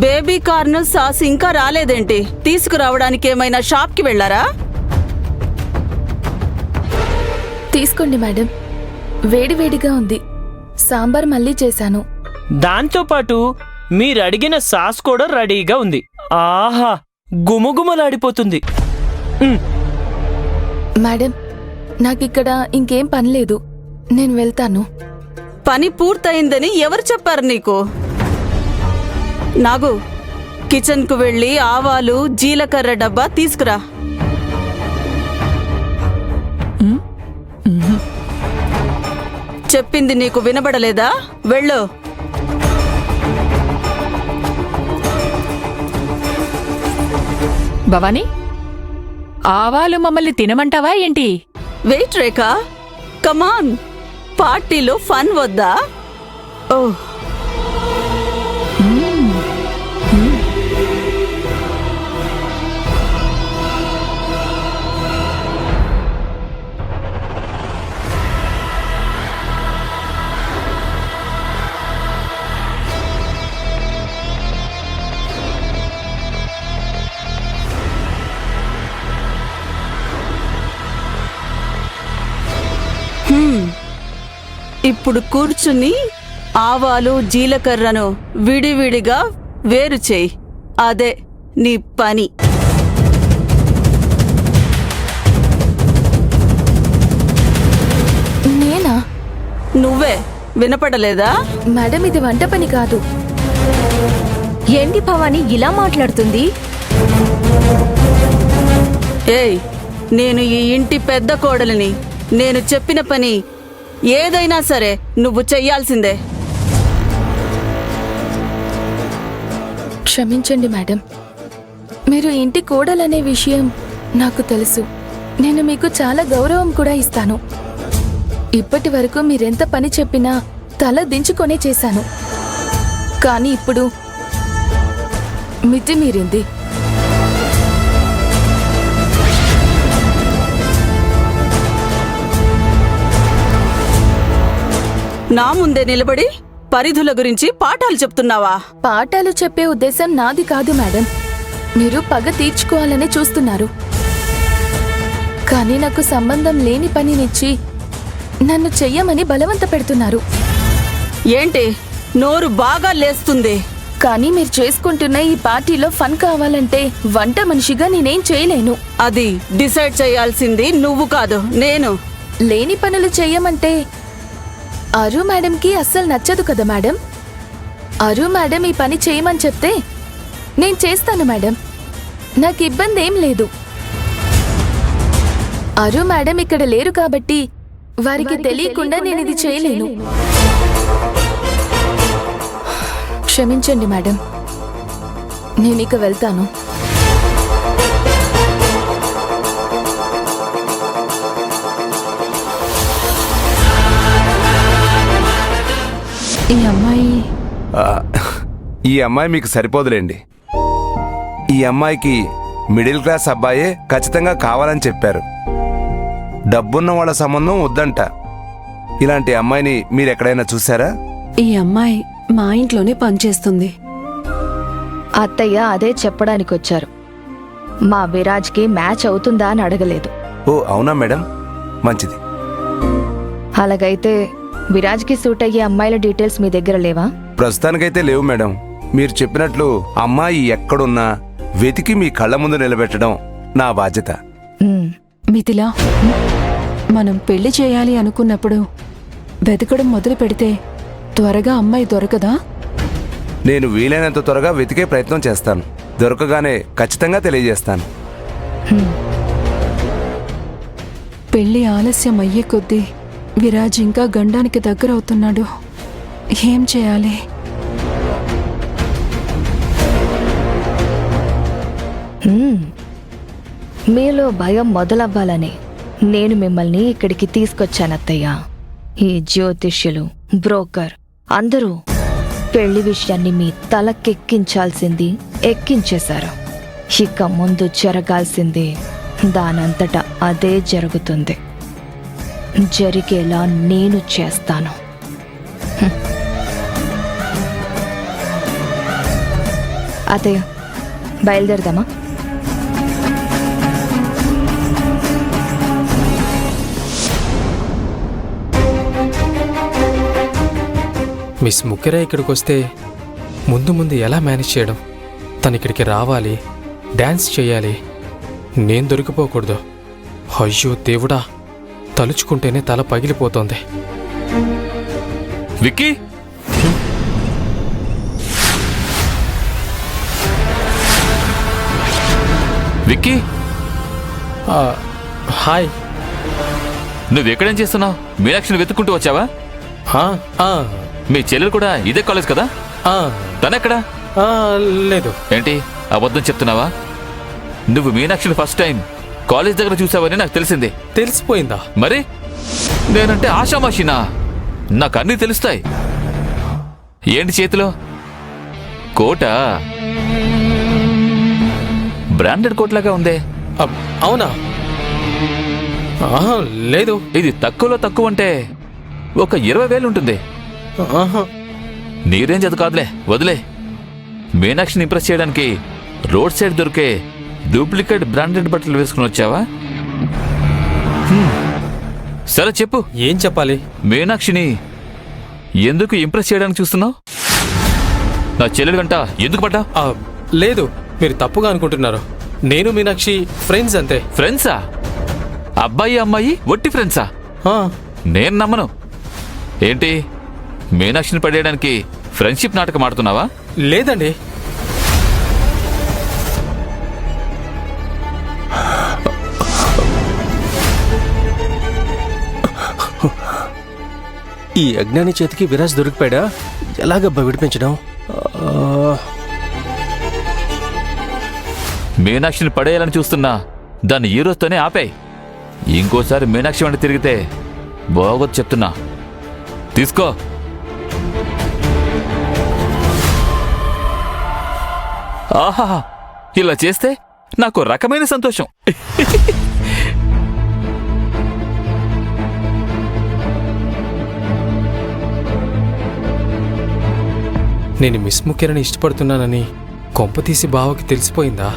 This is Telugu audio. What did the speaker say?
బేబీ కార్న్ సాస్ ఇంకా రాలేదేంటి? తీసుకురావడానికి ఏమైనా షాప్కి వెళ్లారా? తీసుకోండి మేడం, వేడివేడిగా ఉంది. సాంబార్ మళ్ళీ చేశాను. దాంతోపాటు మీరడిగిన సాస్ కూడా రెడీగా ఉంది. ఆహా, గుమగుమలాడిపోతుంది. మేడం, నాకిక్కడ ఇంకేం పని లేదు, నేను వెళ్తాను. పని పూర్తయిందని ఎవరు చెప్పారు నీకు? నాగు, కిచెన్కు వెళ్ళి ఆవాలు జీలకర్ర డబ్బా తీసుకురా. చెప్పింది నీకు వినబడలేదా? వెళ్ళు. భవానీ, ఆవాలు మమ్మల్ని తినమంటావా ఏంటి? వెయిట్ రేఖా, కమాన్, పార్టీలో ఫన్ వద్దా? ఓహ్, ఇప్పుడు కూర్చుని ఆవాలు జీలకర్రను విడివిడిగా వేరు చేయి. అదే నీ పని. నేనా? నువ్వే. వినపడలేదా? మేడం, ఇది వంట పని కాదు. ఏంటి భవానీ ఇలా మాట్లాడుతుంది? ఏయ్, నేను ఈ ఇంటి పెద్ద కోడలిని. నేను చెప్పిన పని ఏదైనా సరే నువ్వు చెయ్యాల్సిందే. క్షమించండి మేడం, మీరు ఇంటి కోడలనే విషయం నాకు తెలుసు. నేను మీకు చాలా గౌరవం కూడా ఇస్తాను. ఇప్పటి వరకు మీరెంత పని చెప్పినా తల దించుకొనే చేశాను. కానీ ఇప్పుడు మితిమీరింది. నా ముందే నిలబడి పరిధుల గురించి పాఠాలు చెప్తున్నావా? పాఠాలు చెప్పే ఉద్దేశం నాది కాదు మేడం. మీరు పగ తీర్చుకోవాలని చూస్తున్నారు. కానీ నాకు సంబంధం లేని పనినిచ్చి నన్ను చెయ్యమని బలవంత పెడుతున్నారు. ఏంటి, నోరు బాగా లేస్తుంది. కానీ మీరు చేసుకుంటున్న ఈ పార్టీలో ఫన్ కావాలంటే వంట మనిషిగా నేనేం చేయలేను. అది డిసైడ్ చేయాల్సింది నువ్వు కాదు, నేను. లేని పనులు చెయ్యమంటే అరు మేడంకి అస్సలు నచ్చదు కదా మేడం. అరు మేడం ఈ పని చేయమని చెప్తే నేను చేస్తాను మేడం, నాకు ఇబ్బంది ఏం లేదు. అరు మేడం ఇక్కడ లేరు కాబట్టి వారికి తెలియకుండా నేను ఇది చేయలేను. క్షమించండి మేడం, నేను ఇక వెళ్తాను. ఈ అమ్మాయి మీకు సరిపోదులేండి. ఈ అమ్మాయికి మిడిల్ క్లాస్ అబ్బాయే ఖచ్చితంగా కావాలని చెప్పారు. డబ్బున్న వాళ్ళ సంబంధం వద్దంట. ఇలాంటి అమ్మాయిని మీరెక్కడైనా చూసారా? ఈ అమ్మాయి మా ఇంట్లోనే పనిచేస్తుంది. అత్తయ్య అదే చెప్పడానికొచ్చారు. మా విరాజ్కి మ్యాచ్ అవుతుందా అని అడగలేదు. ఓ అవునా మేడం, మంచిది. అలాగైతే విరాజ్కి సూట్ అయ్యే అమ్మాయిల డీటెయిల్స్ మీ దగ్గర లేవా? ప్రస్తుతానికైతే లేవు మేడం. మీరు చెప్పినట్లు అమ్మాయి ఎక్కడున్నా వెతికి మీ కళ్ళ ముందు నిలబెట్టడం నా బాధ్యత. మిథిలా, మనం పెళ్లి చేయాలి అనుకున్నప్పుడు వెతకడం మొదలు పెడితే త్వరగా అమ్మాయి దొరకదా? నేను వీలైనంత త్వరగా వెతికే ప్రయత్నం చేస్తాను. దొరకగానే ఖచ్చితంగా తెలియజేస్తాను. పెళ్లి ఆలస్యం అయ్యే కొద్దీ విరాజ్ ఇంకా గండానికి దగ్గరవుతున్నాడు. ఏం చేయాలి? మీలో భయం మొదలవ్వాలని నేను మిమ్మల్ని ఇక్కడికి తీసుకొచ్చానత్తయ్య. ఈ జ్యోతిష్యులు, బ్రోకర్ అందరూ పెళ్లి విషయాన్ని మీ తలకెక్కించాల్సింది ఎక్కించేశారు. ఇక ముందు జరగాల్సింది దానంతటా అదే జరుగుతుంది. జరిగేలా నేను చేస్తాను. అత్తయ్య బయలుదేరదామా? మిస్ ముఖ్యరా ఇక్కడికి వస్తే ముందు ముందు ఎలా మేనేజ్ చేయడం? తను ఇక్కడికి రావాలి, డ్యాన్స్ చేయాలి, నేను దొరికిపోకూడదు. అయ్యో దేవుడా, తలుచుకుంటేనే తల పగిలిపోతోంది. విక్కీ, విక్కీ, ఆ, హాయ్. నువ్వెక్కడేం చేస్తున్నావు? మీనాక్షిని వెతుక్కుంటూ వచ్చావా? ఆ, ఆ, మీ చెల్లెలు కూడా ఇదే కాలేజ్ కదా? ఆ, తనెక్కడా? ఆ, లేదు. ఏంటి అబద్ధం చెప్తున్నావా? నువ్వు మీనాక్షిని ఫస్ట్ టైం కాలేజ్ దగ్గర చూసావని నాకు తెలిసింది. తెలిసిపోయిందా? మరి నేనంటే ఆషామాషినా? నాకు అన్నీ తెలుస్తాయి. ఏంటి చేతిలో? కోట బ్రాండెడ్ కోట్లాగా ఉందే. అవునా? ఆహా, లేదు. ఇది తక్కువలో తక్కువ అంటే ఒక 20,000 ఉంటుంది. ఆహా, నీ రేంజ్ అది కాదులే, వదిలే. మీనాక్షిని ఇంప్రెస్ చేయడానికి రోడ్ సైడ్ దొరికే డూప్లికేట్ బ్రాండెడ్ బట్టలు వేసుకుని వచ్చావా? సరే చెప్పు, ఏం చెప్పాలి? మీనాక్షిని ఎందుకు ఇంప్రెస్ చేయడానికి చూస్తున్నావు? నా చెల్లెలు గంట ఎందుకు పడ్డా? లేదు, మీరు తప్పుగా అనుకుంటున్నారు. నేను మీనాక్షి ఫ్రెండ్స్ అంతే. ఫ్రెండ్సా? అబ్బాయి అమ్మాయి ఒట్టి ఫ్రెండ్సా? ఆ, నేను నమ్మను. ఏంటి మీనాక్షిని పడేయడానికి ఫ్రెండ్షిప్ నాటకం ఆడుతున్నావా? లేదండి. ఈ అజ్ఞాని చేతికి విరాజ్ దొరికిపోయాడా? ఎలాగబ్బా విడిపించడం? మీనాక్షిని పడేయాలని చూస్తున్నా దాన్ని ఈ రోజుతోనే ఆపేయ్. ఇంకోసారి మీనాక్షి వెంట తిరిగితే బాగోదు చెప్తున్నా. తీసుకో. ఆహా, ఇలా చేస్తే నాకు రకమైన సంతోషం. నేను మిస్ ముఖ్యరని ఇష్టపడుతున్నానని కొంపతీసి బావకి తెలిసిపోయిందా?